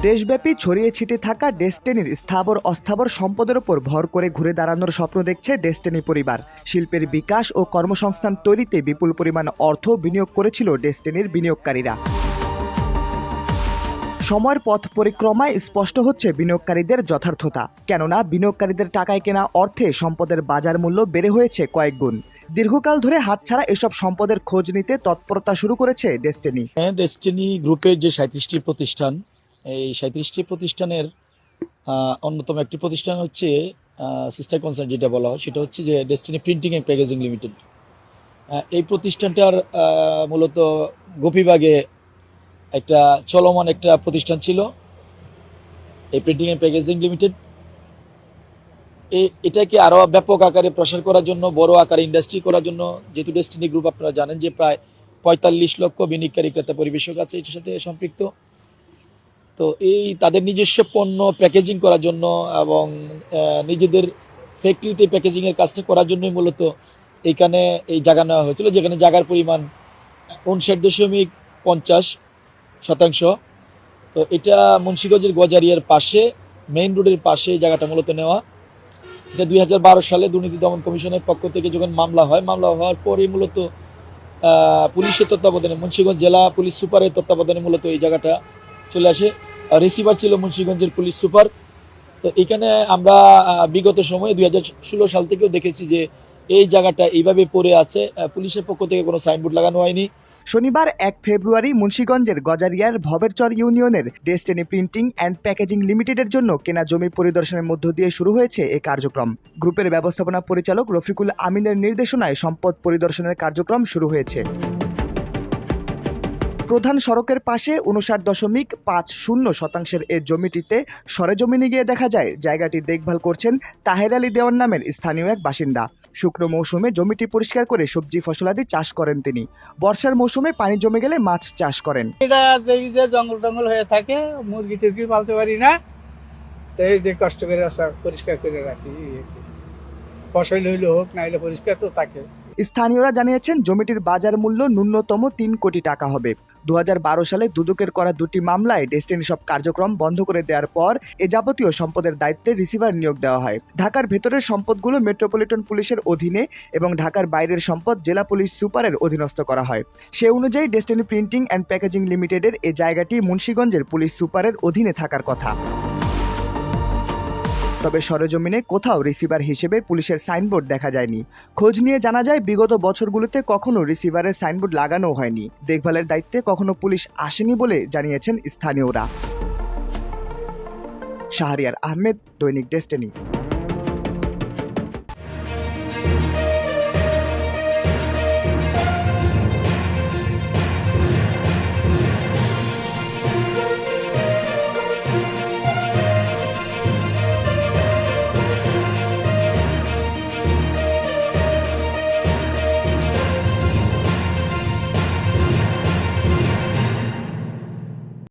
দেশব্যাপী ছড়িয়ে ছিটে থাকা ডেস্টিনির স্থাবর অস্থাবর সম্পদের ওপর ভর করে ঘুরে দাঁড়ানোর স্বপ্ন দেখছে ডেস্টিনি পরিবার। শিল্পের বিকাশ ও কর্মসংস্থান তৈরিতে বিপুল পরিমাণ অর্থ বিনিয়োগ করেছিল ডেস্টিনির বিনিয়োগকারীরা। সময়ের পথ পরিক্রমায় স্পষ্ট হচ্ছে বিনিয়োগকারীদের যথার্থতা, কেননা বিনিয়োগকারীদের টাকায় কেনা অর্থে সম্পদের বাজার মূল্য বেড়ে হয়েছে কয়েক গুণ। দীর্ঘকাল ধরে হাতছাড়া এসব সম্পদের খোঁজ নিতে তৎপরতা শুরু করেছে ডেস্টিনি। ডেস্টিনি গ্রুপের যে 37টি প্রতিষ্ঠান, এই 37টি প্রতিষ্ঠানের অন্যতম একটি প্রতিষ্ঠান হচ্ছে সিস্টার কনসার্ন, যেটা বলা হয় সেটা হচ্ছে যে destiny printing and packaging limited. এই প্রতিষ্ঠানটার মূলত গোপীবাগে একটা চলমান একটা প্রতিষ্ঠান ছিল, এই প্রিন্টিং অ্যান্ড প্যাকেজিং লিমিটেড। এটাকে আরও ব্যাপক আকারে প্রসার করার জন্য, বড় আকারে ইন্ডাস্ট্রি করার জন্য, যেহেতু ডেস্টিনি গ্রুপ আপনারা জানেন যে প্রায় 45 লক্ষ বিনিয়োগকারী ক্রেতা পরিবেশক আছে এটার সাথে সম্পৃক্ত। তো এই তাদের নিজস্ব পণ্য প্যাকেজিং করার জন্য এবং নিজেদের ফ্যাক্টরিতে প্যাকেজিংয়ের কাজটা করার জন্যই মূলত এইখানে এই জায়গা নেওয়া হয়েছিল, যেখানে জায়গার পরিমাণ 59.50%। তো এটা মুন্সিগঞ্জের গজারিয়ার পাশে, মেইন রোডের পাশে জায়গাটা মূলত নেওয়া। এটা 2012 সালে দুর্নীতি দমন কমিশনের পক্ষ থেকে যখন মামলা হওয়ার পরে মূলত পুলিশের তত্ত্বাবধানে, মুন্সিগঞ্জ জেলা পুলিশ সুপারের তত্ত্বাবধানে মূলত এই জায়গাটা চলে আসে। রিসিভার ছিল মুন্সিগঞ্জের পুলিশ সুপার। তো এখানে আমরা বিগত সময়ে 2016 সাল থেকেও দেখেছি যে এই জায়গাটা এইভাবে পড়ে আছে, পুলিশের পক্ষ থেকে কোনো সাইনবোর্ড লাগানো হয়নি। শনিবার 1 ফেব্রুয়ারি মুন্সিগঞ্জের গজারিয়ার ভবেরচর ইউনিয়নের ডেস্টিনি প্রিন্টিং অ্যান্ড প্যাকেজিং লিমিটেডের জন্য কেনা জমি পরিদর্শনের মধ্য দিয়ে শুরু হয়েছে এই কার্যক্রম। গ্রুপের ব্যবস্থাপনা পরিচালক রফিকুল আমিনের নির্দেশনায় সম্পদ পরিদর্শনের কার্যক্রম শুরু হয়েছে। প্রধান সড়কের পাশে 59.50% এ জমিটিতে সরেজমিনে গিয়ে দেখা যায় জায়গাটি দেখভাল করছেন তাহের আলী দেওয়ান নামের স্থানীয় এক বাসিন্দা। শুকনো মৌসুমে জমিটি পরিষ্কার করে সবজি ফসলাদি চাষ করেন তিনি। বর্ষার মৌসুমে পানি জমে গেলে মাছ চাষ করেন। এটা দেখি যে জঙ্গল টঙ্গল হয়ে থাকে, মুরগি টুরগি পালতে পারি না, এই যে কষ্ট করে পরিষ্কার করে রাখি। ফসল হইলে হোক, না হইলে পরিষ্কার তো থাকে। স্থানীয়রা জানিয়েছেন জমিটির বাজার মূল্য ন্যূনতম 3 কোটি টাকা হবে। 2012 সালে দুদকের করা 2টি মামলায় ডেস্টিনি সব কার্যক্রম বন্ধ করে দেওয়ার পর এ যাবতীয় সম্পদের দায়িত্বে রিসিভার নিয়োগ দেওয়া হয়। ঢাকার ভেতরের সম্পদগুলো মেট্রোপলিটন পুলিশের অধীনে এবং ঢাকার বাইরের সম্পদ জেলা পুলিশ সুপারের অধীনস্থ করা হয়। সে অনুযায়ী ডেস্টিনি প্রিন্টিং অ্যান্ড প্যাকেজিং লিমিটেডের এই জায়গাটি মুন্সিগঞ্জের পুলিশ সুপারের অধীনে থাকার কথা। তবে সরেজমিনে কোথাও রিসিভার হিসেবে পুলিশের সাইনবোর্ড দেখা যায়নি। খোঁজ নিয়ে জানা যায় বিগত বছরগুলোতে কখনো রিসিভারের সাইনবোর্ড লাগানো হয়নি। দেখভালের দায়িত্বে কখনো পুলিশ আসেনি বলে জানিয়েছেন স্থানীয়রা। শাহরিয়ার আহমেদ, দৈনিক ডেস্টিনি।